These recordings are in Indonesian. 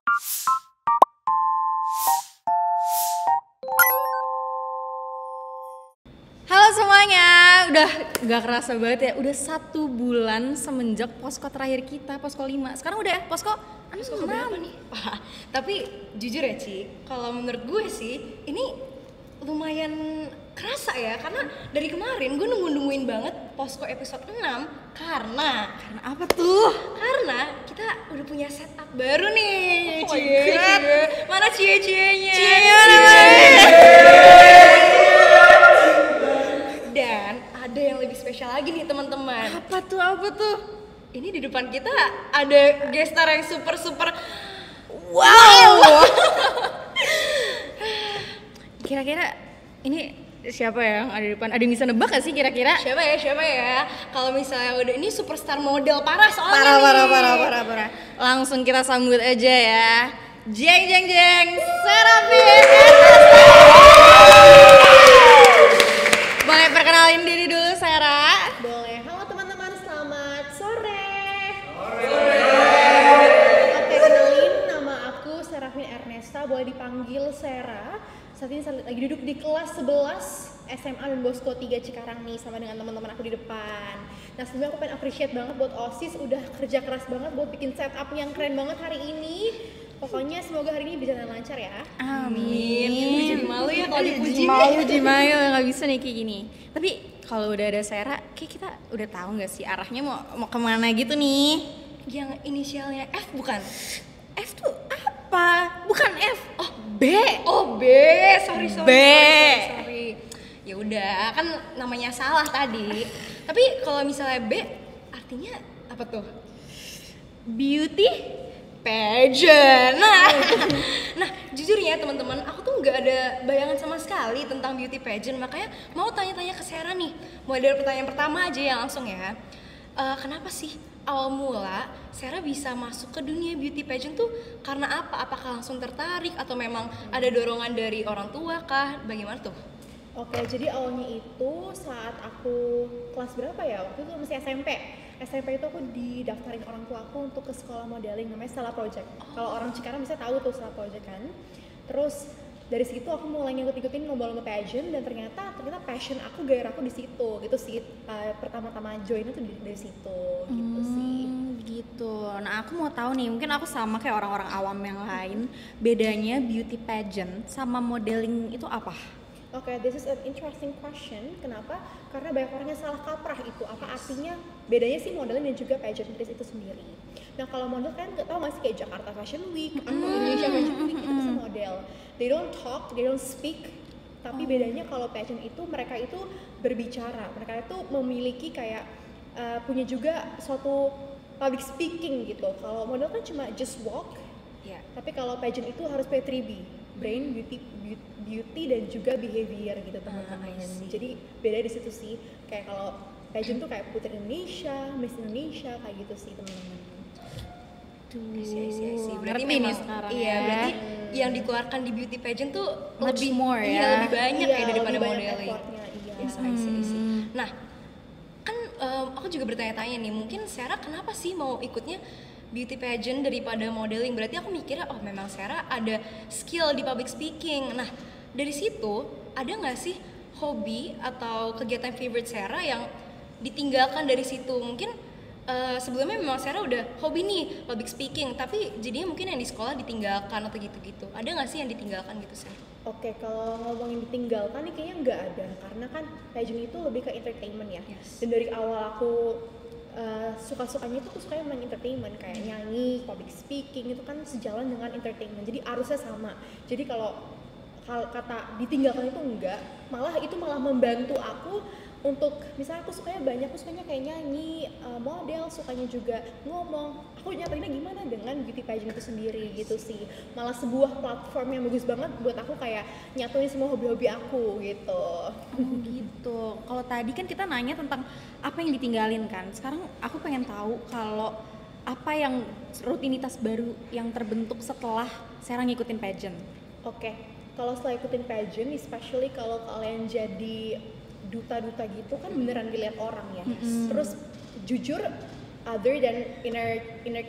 Halo semuanya, udah gak kerasa banget ya, udah 1 bulan semenjak posko terakhir kita, posko 5. Sekarang udah posko 6 berapa nih? Wah, tapi jujur ya Ci, kalau menurut gue sih ini lumayan kerasa ya, karena dari kemarin gue nungguin banget posko episode 6 karena apa tuh? Karena kita udah punya setup baru nih. Oh my God. Mana cie-cienya? Dan ada yang lebih spesial lagi nih teman-teman. Apa tuh? Ini di depan kita ada guest star yang super Wow. Kira-kira ini siapa ya yang ada di depan? Ada yang bisa nebak gak sih kira-kira? Siapa ya? Kalau misalnya udah ini superstar model parah soalnya Parah. Langsung kita sambut aja ya. Jeng Serafin. Boleh perkenalin diri dulu Sera? Boleh. Halo teman-teman, selamat sore. Oke, kenalin, nama aku Serafin Ernesta, boleh dipanggil Sera. Saat ini lagi duduk di kelas 11 SMA dan Bosco 3 Cikarang nih sama dengan teman-teman aku di depan. Nah, sebelumnya aku pengen appreciate banget buat OSIS udah kerja keras banget buat bikin setup yang keren banget hari ini. Pokoknya semoga hari ini bisa lancar ya. Amin. Jadi malu ya kalau dipuji. Malu nggak bisa nih kayak gini. Tapi kalau udah ada Sera, kayak kita udah tahu nggak sih arahnya mau kemana gitu nih? Yang inisialnya F bukan? F tuh apa? Bukan F. Oh, B. Sorry. B. Ya udah, kan namanya salah tadi. Tapi kalau misalnya B artinya apa tuh? Beauty Pageant. Nah, jujur ya teman-teman, aku tuh nggak ada bayangan sama sekali tentang beauty pageant, makanya mau tanya-tanya ke Sera nih. Mulai dari pertanyaan pertama aja ya langsung ya. Kenapa sih awal mula Sera bisa masuk ke dunia beauty pageant tuh karena apa? Apakah langsung tertarik atau memang ada dorongan dari orang tua kah? Bagaimana tuh? Oke, jadi awalnya itu saat aku kelas berapa ya? Waktu itu masih SMP. SMP itu aku didaftarin orang tua aku untuk ke sekolah modeling namanya Stella Project. Kalau orang Cikarang bisa tahu tuh Stella Project kan. Terus dari situ aku mulai ngikut-ngikutin lomba-lomba pageant dan ternyata passion aku, gairah aku di situ gitu sih. Pertama-tama join itu dari situ gitu sih. Gitu. Nah, aku mau tahu nih, mungkin aku sama kayak orang-orang awam yang lain, bedanya beauty pageant sama modeling itu apa? Oke, this is an interesting question. Kenapa? Karena banyak orang yang salah kaprah itu. Apa artinya? Bedanya sih modeling dan juga pageantries itu sendiri. Nah, kalau model kan nggak tahu masih kayak Jakarta Fashion Week atau Indonesia Fashion Week itu bisa model. They don't talk, they don't speak. Tapi bedanya kalau pageant itu mereka itu berbicara. Mereka itu memiliki kayak punya juga suatu public speaking gitu. Kalau model kan cuma just walk. Ya. Tapi kalau pageant itu harus pakai 3B, brain, beauty dan juga behavior gitu teman-teman. Jadi beda di situ sih. Kayak kalau pageant tuh kayak Putri Indonesia, Miss Indonesia kayak gitu sih teman-teman. Sih. Berarti Ngerti memang nih sekarang iya, ya. berarti yang dikeluarkan di beauty pageant tuh Much lebih more ya. Iya, lebih banyak Iya, ya daripada lebih banyak modeling. effortnya, iya. Yes, I see. Nah, kan aku juga bertanya-tanya nih, mungkin Sera kenapa sih mau ikutnya beauty pageant daripada modeling? Berarti aku mikirnya, oh memang Sera ada skill di public speaking. Nah, dari situ ada nggak sih hobi atau kegiatan favorite Sera yang ditinggalkan dari situ? Mungkin sebelumnya memang Sera udah hobi nih public speaking, tapi jadinya mungkin yang di sekolah ditinggalkan atau gitu-gitu. Ada nggak sih yang ditinggalkan gitu, Sera? Oke, kalau ngomongin ditinggalkan nih kayaknya nggak ada, karena kan pageant itu lebih ke entertainment ya. Yes. Dan dari awal aku suka-sukanya itu aku sukanya main entertainment kayak nyanyi, public speaking itu kan sejalan dengan entertainment. Jadi arusnya sama. Jadi kalau kata ditinggalkan itu enggak, malah itu malah membantu aku untuk misalnya aku sukanya kayak nyanyi, model, sukanya juga ngomong. Aku nyatainnya gimana dengan beauty pageant itu sendiri gitu sih. Malah sebuah platform yang bagus banget buat aku kayak nyatuin semua hobi-hobi aku gitu. Gitu. Kalau tadi kan kita nanya tentang apa yang ditinggalin kan. Sekarang aku pengen tahu kalau apa yang rutinitas baru yang terbentuk setelah Sera ngikutin pageant. Oke, kalau setelah ikutin pageant, especially kalau kalian jadi duta-duta gitu kan beneran dilihat orang ya. Terus jujur other than inner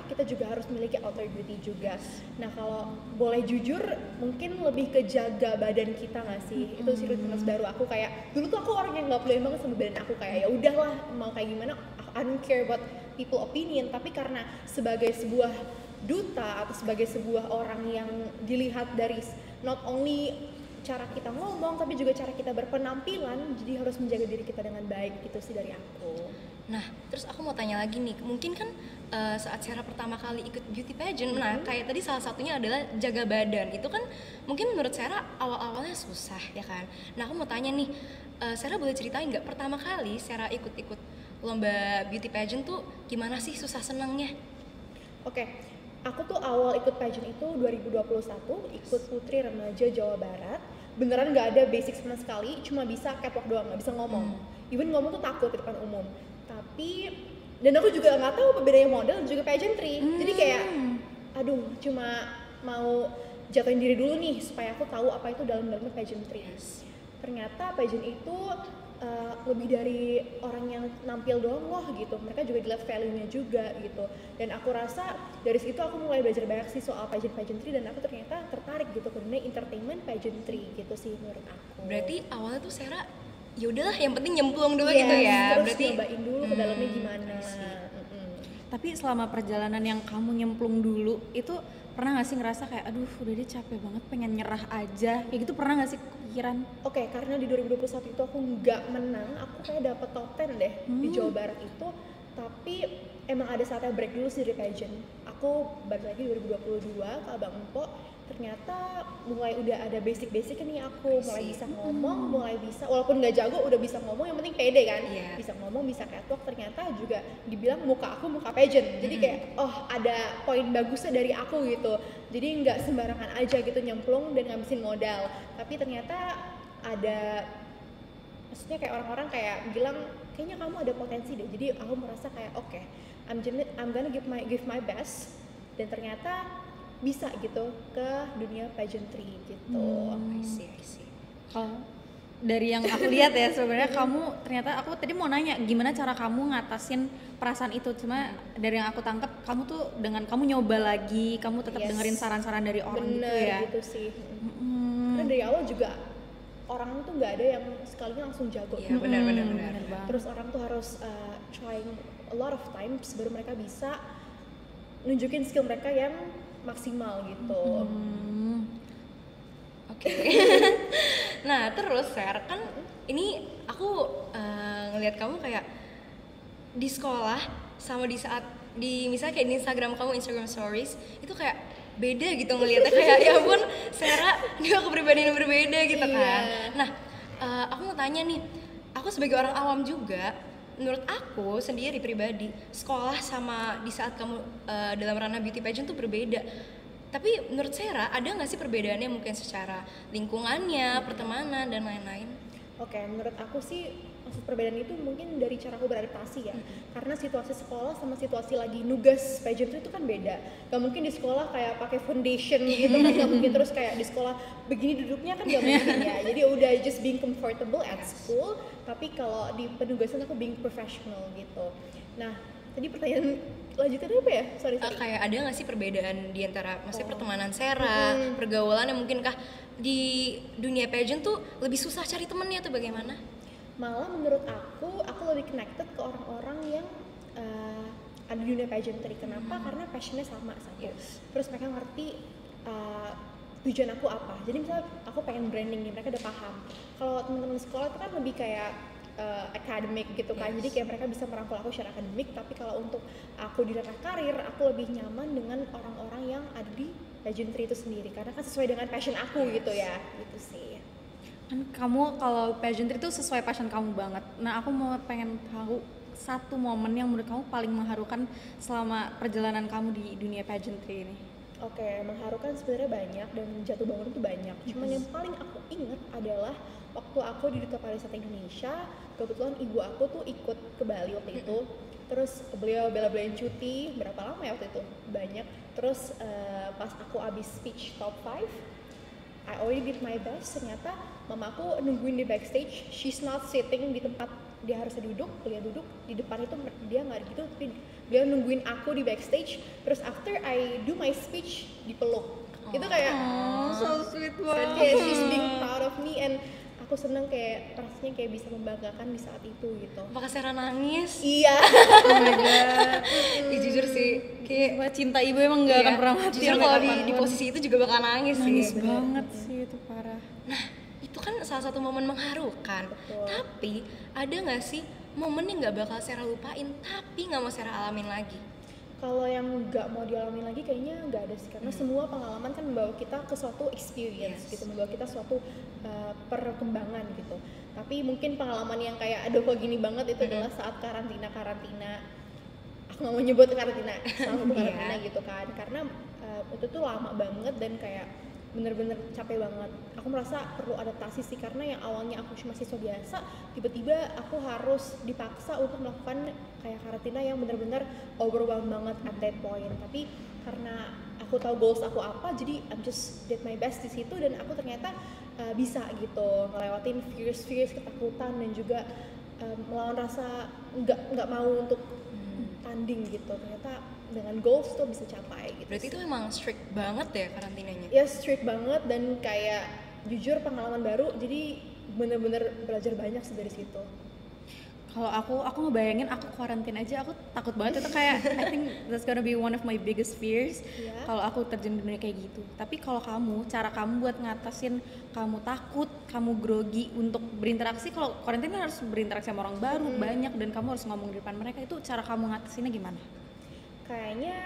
kita juga harus memiliki outer beauty juga. Nah kalau boleh jujur mungkin lebih ke jaga badan kita nggak sih? Itu sih rutinitas baru aku. Kayak dulu tuh aku orang yang nggak peduli banget sama badan aku, kayak ya udahlah mau kayak gimana, I don't care about people opinion. Tapi karena sebagai sebuah duta atau sebagai sebuah orang yang dilihat dari not only cara kita ngomong tapi juga cara kita berpenampilan, jadi harus menjaga diri kita dengan baik. Gitu sih dari aku. Nah, terus aku mau tanya lagi nih, mungkin kan saat Sarah pertama kali ikut beauty pageant, nah kayak tadi salah satunya adalah jaga badan. Itu kan mungkin menurut Sarah awal-awalnya susah ya kan. Nah aku mau tanya nih, Sarah boleh ceritain nggak pertama kali Sarah ikut-ikut lomba beauty pageant tuh gimana sih susah senangnya? Oke, aku tuh awal ikut pageant itu 2021, ikut Putri Remaja Jawa Barat. Beneran nggak ada basic sama sekali, cuma bisa catwalk doang, nggak bisa ngomong. Even ngomong tuh takut di depan umum. Tapi, dan aku juga nggak tahu apa bedanya model dan juga pageantry. Jadi kayak, aduh, cuma mau jatuhin diri dulu nih supaya aku tahu apa itu dalam-dalamnya pageantry. Ternyata pageant itu lebih dari orang yang nampil doang loh gitu. Mereka juga dilihat value-nya juga gitu. Dan aku rasa dari situ aku mulai belajar banyak sih soal pageantry, dan aku ternyata tertarik gitu ke dunia entertainment pageantry gitu sih menurut aku. Berarti awalnya tuh Sarah ya udahlah yang penting nyemplung dulu Yes, gitu ya. terus Berarti nyobain dulu ke dalamnya gimana. Tapi selama perjalanan yang kamu nyemplung dulu itu pernah gak sih ngerasa kayak aduh udah deh capek banget pengen nyerah aja, kayak gitu pernah gak sih kepikiran? Oke, karena di 2021 itu aku nggak menang, aku kayak dapet top 10 deh di Jawa Barat itu. Tapi emang ada saatnya break dulu sih dari pageant. Aku balik lagi 2022 ke Abang Empo, ternyata mulai udah ada basic-basic nih aku, mulai bisa ngomong, mulai bisa, walaupun nggak jago udah bisa ngomong, yang penting pede kan. Iya. Bisa ngomong, bisa catwalk, ternyata juga dibilang muka aku muka pageant. Jadi kayak oh ada poin bagusnya dari aku gitu. Jadi nggak sembarangan aja gitu nyemplung dan ngabisin modal. Tapi ternyata ada, maksudnya kayak orang-orang kayak bilang kayaknya kamu ada potensi deh. Jadi aku merasa kayak oke, I'm gonna give my best, dan ternyata bisa gitu ke dunia pageantry gitu. I see. Kalau dari yang aku lihat ya sebenarnya kamu ternyata, aku tadi mau nanya gimana cara kamu ngatasin perasaan itu, cuma dari yang aku tangkap kamu tuh dengan kamu nyoba lagi, kamu tetap dengerin saran-saran dari orang gitu Bener ya. gitu sih. Karena dari awal juga orang tuh nggak ada yang sekalinya langsung jago. Iya, benar. banget. Terus orang tuh harus trying a lot of times baru mereka bisa nunjukin skill mereka yang maksimal gitu. Oke. Nah terus Ser, kan ini aku ngelihat kamu kayak di sekolah sama di saat di misalnya kayak di Instagram stories itu kayak beda gitu ngelihatnya, kayak ya ampun Sarah dia kepribadian yang berbeda gitu kan. Nah aku mau tanya nih, aku sebagai orang awam juga, menurut aku sendiri pribadi sekolah sama di saat kamu dalam ranah beauty pageant tuh berbeda. Tapi menurut Sarah ada nggak sih perbedaannya mungkin secara lingkungannya, pertemanan dan lain-lain? Oke, menurut aku sih maksud perbedaan itu mungkin dari cara aku beradaptasi ya. Karena situasi sekolah sama situasi lagi nugas pageantry itu kan beda. Gak mungkin di sekolah kayak pakai foundation gitu kan, gak mungkin. Terus kayak di sekolah begini duduknya kan gak mungkin ya. Jadi udah just being comfortable at school, tapi kalau di penugasan aku being professional gitu. Nah, tadi pertanyaan lanjutannya apa ya? Sorry. Kayak ada nggak sih perbedaan di antara maksudnya pertemanan Sarah, pergaulannya mungkinkah di dunia pageant tuh lebih susah cari temennya tuh bagaimana? Malah menurut aku lebih connected ke orang-orang yang ada di dunia pageantry. Kenapa? Karena passionnya sama satu. Terus mereka ngerti tujuan aku apa. Jadi misalnya aku pengen branding nih, mereka udah paham. Kalau teman-teman sekolah itu kan lebih kayak akademik gitu kan. Jadi kayak mereka bisa merangkul aku secara akademik. Tapi kalau untuk aku di ranah karir, aku lebih nyaman dengan orang-orang yang ada di pageantry itu sendiri. Karena kan sesuai dengan passion aku gitu ya. Gitu sih. Kan kamu kalau pageantry itu sesuai passion kamu banget. Nah aku mau pengen tahu satu momen yang menurut kamu paling mengharukan selama perjalanan kamu di dunia pageantry ini. Oke, mengharukan sebenarnya banyak dan jatuh bangun itu banyak. Cuman yang paling aku ingat adalah waktu aku di Duta Pariwisata Indonesia. Kebetulan ibu aku tuh ikut ke Bali waktu itu. Terus beliau bela-belain cuti, berapa lama ya waktu itu? Banyak. Terus pas aku abis speech top 5, I already did my best. Ternyata mama aku nungguin di backstage. She's not sitting di tempat dia harusnya duduk di depan itu dia nggak gitu, tapi dia nungguin aku di backstage, terus after I do my speech dipeluk. Itu kayak so sweet kayak she's being proud of me, and aku seneng kayak rasanya kayak bisa membanggakan di saat itu gitu. Apakah Sarah nangis? Iya. Oh my god. Jujur sih, kayak Wah, cinta ibu emang gak akan pernah mati. jujur sampai kalau di kapanpun. posisi itu juga bakal nangis sih. Nangis banget sih itu parah. Nah, itu kan salah satu momen mengharukan. Betul. Tapi ada nggak sih momen yang nggak bakal Sarah lupain, tapi nggak mau Sarah alamin lagi? Kalau yang nggak mau dialami lagi kayaknya nggak ada sih, karena semua pengalaman kan membawa kita ke suatu experience gitu, membawa kita suatu perkembangan gitu. Tapi mungkin pengalaman yang kayak aduh kok gini banget itu adalah saat karantina. Aku nggak mau nyebut karantina, selama karantina gitu kan, karena itu tuh lama banget dan kayak bener-bener capek banget. Aku merasa perlu adaptasi sih, karena yang awalnya aku cuma siswa biasa, tiba-tiba aku harus dipaksa untuk melakukan kayak karantina yang bener-bener overwhelmed banget at that point. Tapi karena aku tahu goals aku apa, jadi I'm just did my best di situ, dan aku ternyata bisa gitu ngelewatin fears, ketakutan, dan juga melawan rasa nggak mau untuk tanding gitu. Ternyata dengan goals tuh bisa capai gitu. Berarti itu memang strict banget ya karantinanya? Ya strict banget, dan kayak jujur pengalaman baru, jadi bener-bener belajar banyak sih dari situ. Kalau aku ngebayangin aku karantina aja, aku takut banget. Itu kayak I think that's gonna be one of my biggest fears. Iya. Kalau aku terjun di dunia kayak gitu. Tapi kalau kamu, cara kamu buat ngatasin kamu takut, kamu grogi untuk berinteraksi, kalau karantina harus berinteraksi sama orang baru banyak, dan kamu harus ngomong di depan mereka, itu cara kamu ngatasinnya gimana? Kayaknya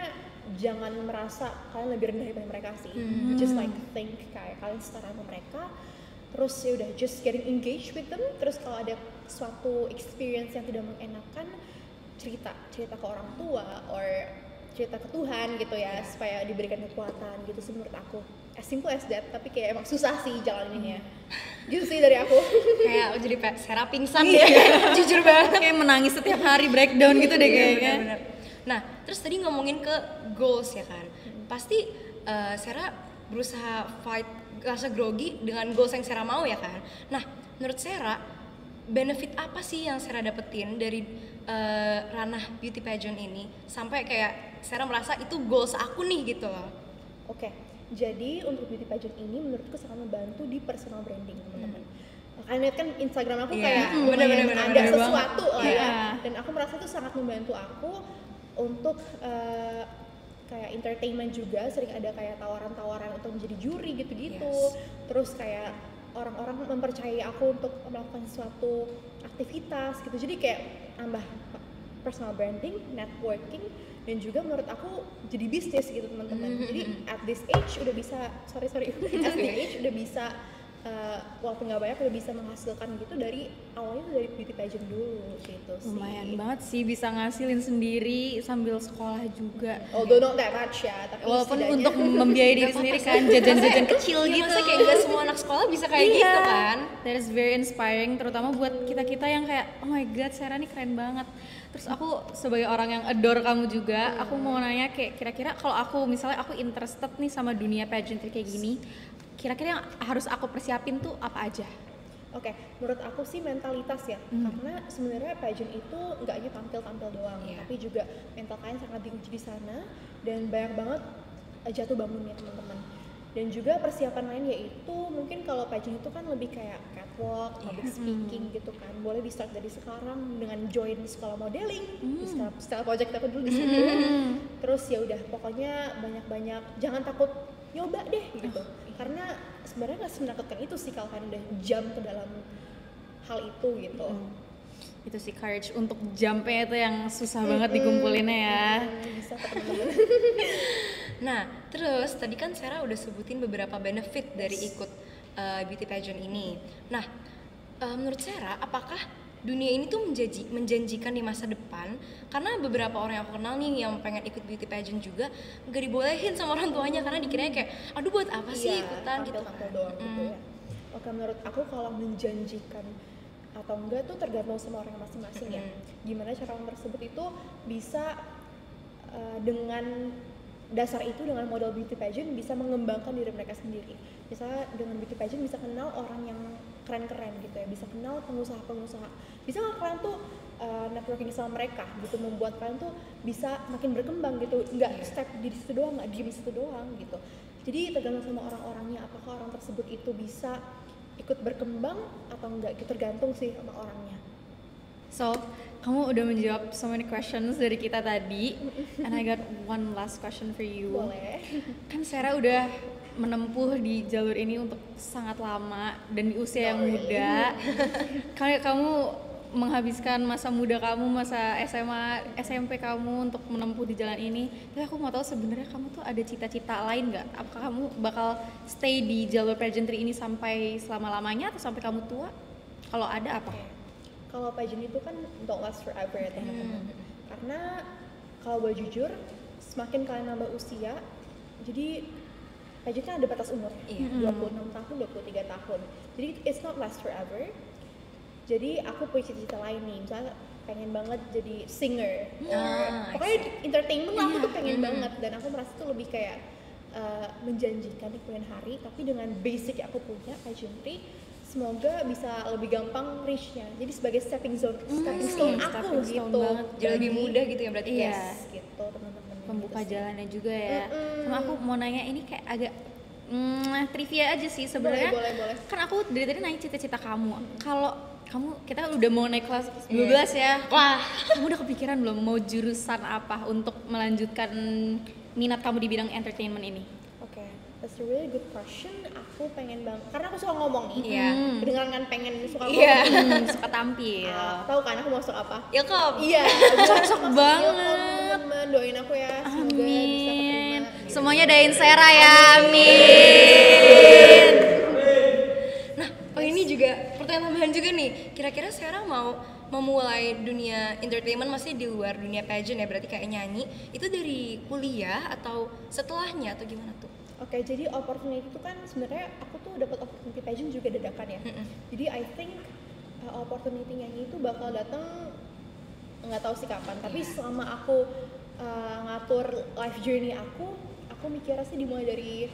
jangan merasa kalian lebih rendah daripada mereka sih. Just like think kayak kalian setara sama mereka. Terus ya udah just getting engaged with them. Terus kalau ada suatu experience yang tidak mengenakan, cerita ke orang tua or cerita ke Tuhan gitu ya, supaya diberikan kekuatan gitu sih menurut aku. As simple as that, tapi kayak emang susah sih jalaninnya. Gitu sih dari aku. Kayak jadi Sarah pingsan deh. Jujur banget. Kayak menangis setiap hari, breakdown gitu deh kayaknya. Bener-bener. Nah, terus tadi ngomongin ke goals ya kan. Pasti Sarah berusaha fight rasa grogi dengan goals yang Sarah mau ya kan. Nah, menurut Sarah benefit apa sih yang Sarah dapetin dari ranah beauty pageant ini sampai kayak Sarah merasa itu goals aku nih gitu loh. Oke, jadi untuk beauty pageant ini menurutku sangat membantu di personal branding teman-teman. Kalian lihat kan Instagram aku kayak bener-bener ada sesuatu lah ya, Iya. dan aku merasa itu sangat membantu aku untuk kayak entertainment juga. Sering ada kayak tawaran-tawaran untuk menjadi juri gitu-gitu. Terus kayak orang-orang mempercayai aku untuk melakukan suatu aktivitas gitu. Jadi kayak nambah personal branding, networking, dan juga menurut aku jadi bisnis gitu teman-teman. Jadi at this age udah bisa at this age udah bisa walaupun nggak banyak udah bisa menghasilkan gitu dari awalnya dari beauty pageant dulu gitu sih. Lumayan banget sih bisa ngasilin sendiri sambil sekolah juga. Although not that much ya, tapi Walaupun setidaknya untuk membiayai diri sendiri kan, jajan-jajan kecil Iya, gitu. masa kayak gak semua anak sekolah bisa kayak Iya. gitu kan. That is very inspiring, terutama buat kita-kita yang kayak oh my god, Sarah ini keren banget. Terus aku sebagai orang yang adore kamu juga, aku mau nanya kayak kira-kira kalau aku misalnya aku interested nih sama dunia pageantry kayak gini, kira-kira yang harus aku persiapin tuh apa aja? Oke, menurut aku sih mentalitas ya, karena sebenarnya pageant itu nggak hanya tampil-tampil doang, tapi juga mental kalian sangat diuji di sana, dan banyak banget jatuh bangunnya teman-teman. Dan juga persiapan lain yaitu mungkin kalau pageant itu kan lebih kayak catwalk, public speaking gitu kan, boleh di start dari sekarang dengan join sekolah modeling, di style project aku dulu di situ. Terus ya udah pokoknya banyak-banyak, jangan takut nyoba deh gitu. Karena sebenarnya nggak menakutkan itu sih kalau kalian udah jump ke dalam hal itu gitu. Itu sih courage untuk jumpnya itu yang susah banget dikumpulinnya ya. Bisa ke teman-teman. Nah, terus tadi kan Sarah udah sebutin beberapa benefit dari ikut beauty pageant ini. Nah, menurut Sarah apakah dunia ini tuh menjanjikan di masa depan? Karena beberapa orang yang aku kenal nih yang pengen ikut beauty pageant juga gak dibolehin sama orang tuanya karena dikiranya kayak aduh buat apa sih ikutan gitu. Tampil doang gitu ya. Oke, menurut aku kalau menjanjikan atau enggak tuh tergantung sama orang masing-masing ya. Gimana cara orang tersebut itu bisa dengan dasar itu dengan model beauty pageant bisa mengembangkan diri mereka sendiri. Misalnya dengan beauty pageant bisa kenal orang yang keren-keren gitu ya, bisa kenal pengusaha-pengusaha, bisa nggak kalian tuh networking sama mereka gitu, membuat kalian tuh bisa makin berkembang gitu, nggak step di situ doang, nggak diem di situ doang gitu. Jadi tergantung sama orang-orangnya, apakah orang tersebut itu bisa ikut berkembang atau enggak, gitu tergantung sih sama orangnya. So, kamu udah menjawab so many questions dari kita tadi, and I got one last question for you. Boleh. Kan Sarah udah menempuh di jalur ini untuk sangat lama dan di usia yang muda. Kamu menghabiskan masa muda kamu, masa SMA, SMP kamu untuk menempuh di jalan ini. Tapi aku mau tahu sebenarnya kamu tuh ada cita-cita lain nggak? Apakah kamu bakal stay di jalur pageantry ini sampai selama-lamanya atau sampai kamu tua? Kalau ada apa? Kalau pageant itu kan don't last forever ya teman-teman. Karena kalau boleh jujur, semakin kalian nambah usia, jadi pageant kan ada batas umur, 26 tahun, 23 tahun. Jadi it's not last forever. Jadi aku punya cita-cita lain nih, misalnya pengen banget jadi singer, pokoknya entertainment lah aku tuh pengen banget, dan aku merasa tuh lebih kayak menjanjikan di kemudian hari, tapi dengan basic yang aku punya pageantry, semoga bisa lebih gampang reach-nya. Jadi sebagai stepping stone aku gitu. Jadi lebih mudah gitu ya berarti. Yes, gitu teman-teman. Pembuka jalannya juga ya. Sama aku mau nanya ini kayak agak trivia aja sih sebenarnya. Boleh. Kan aku dari tadi nanya cita-cita kamu. Kalau kita udah mau naik kelas 12 ya. Wah, kamu udah kepikiran belum mau jurusan apa untuk melanjutkan minat kamu di bidang entertainment ini? Oke, that's a really good question. Aku pengen banget, karena aku suka ngomong nih. Kedengeran kan pengen suka ngomong. Suka tampil. Tahu kan aku masuk apa? Ilkom. Iya, cocok banget. Teman-teman, doain aku ya, semoga bisa keterima. Semuanya doain Sarah ya, amin. Nah, ini juga pertanyaan tambahan juga nih. Kira-kira Sarah mau memulai dunia entertainment masih di luar dunia pageant ya, berarti kayak nyanyi, itu dari kuliah atau setelahnya atau gimana tuh? Oke, jadi opportunity itu kan sebenarnya aku tuh dapat opportunity pageant juga dadakan ya. Jadi I think opportunity nyanyi itu bakal datang nggak tahu sih kapan. Tapi selama aku ngatur life journey aku mikirnya sih dimulai dari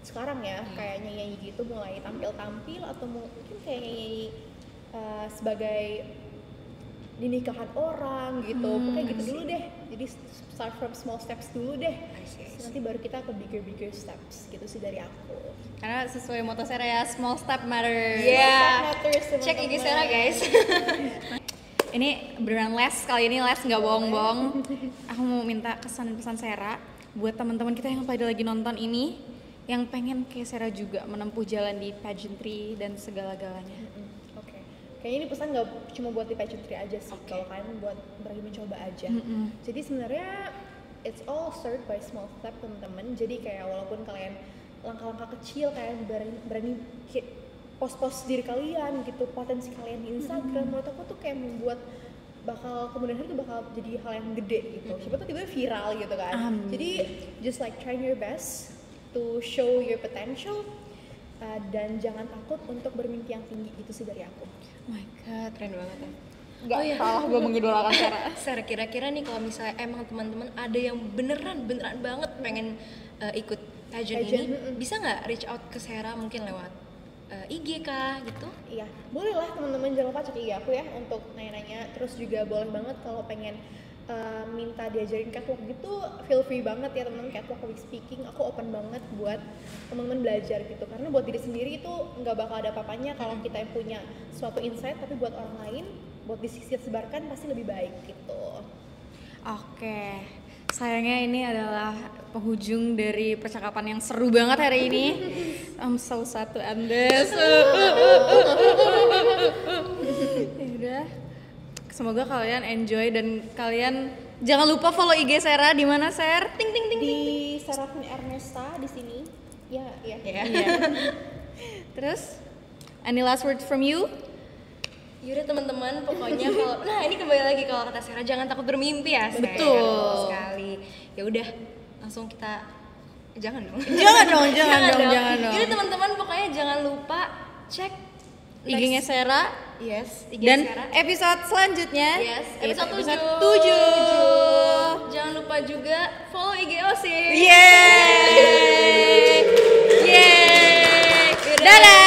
sekarang ya, kayak nyanyi gitu, mulai tampil-tampil atau mungkin kayak nyanyi sebagai di nikahan orang gitu, pokoknya gitu dulu deh. Jadi start from small steps dulu deh. Nanti baru kita ke bigger steps gitu sih dari aku. Karena sesuai moto Sarah ya, small step matters. Cek IG Sarah guys. Ini beneran les, kali ini les nggak bohong-bohong. Aku mau minta kesan dan pesan Sarah buat teman-teman kita yang pada lagi nonton ini, yang pengen kayak Sarah juga menempuh jalan di pageantry dan segala-galanya. Kayaknya ini pesan nggak cuma buat di pageantry aja sih, kalau kalian buat berani mencoba aja. Jadi sebenarnya it's all start by small step teman-teman. Jadi kayak walaupun kalian langkah-langkah kecil, kalian berani post-post diri kalian gitu, potensi kalian di Instagram, menurut aku tuh kayak membuat kemudian hari itu bakal jadi hal yang gede gitu. Siapa tuh tiba-tiba viral gitu kan. Jadi just like trying your best to show your potential. Dan jangan takut untuk bermimpi yang tinggi, gitu sih dari aku. Oh my god, keren banget ya. Gak salah gue mengidolakan Sarah. Sarah, kira-kira nih kalau misalnya emang teman-teman ada yang beneran banget pengen ikut pageant ini, bisa nggak reach out ke Sarah mungkin lewat IG kah gitu? Iya, boleh lah teman-teman, jangan lupa cek IG aku ya untuk nanya-nanya. Terus juga boleh banget kalau pengen minta diajarin catwalk gitu, feel free banget ya teman-teman. Catwalk, public speaking, aku open banget buat teman-teman belajar gitu, karena buat diri sendiri itu nggak bakal ada apa-apanya kalau kita yang punya suatu insight, tapi buat orang lain, buat disebarkan pasti lebih baik gitu. Oke, sayangnya ini adalah penghujung dari percakapan yang seru banget hari ini. I'm so sad to end this. Udah. Semoga kalian enjoy dan kalian jangan lupa follow IG Sarah di mana, Ser? Ting di Sarah Ernesta di sini. Ya. Terus any last words from you? Yaudah teman-teman, pokoknya kalau ini kembali lagi kalau kata Sarah, jangan takut bermimpi ya. Betul sekali. Ya udah, langsung kita jangan dong. Jangan dong. Jadi teman-teman pokoknya jangan lupa cek IG-nya Sarah Yes, IG Dan Sera. episode selanjutnya Yes, itu episode 7. Jangan lupa juga follow IG OSIS. Yeay. Yeay. Dadah.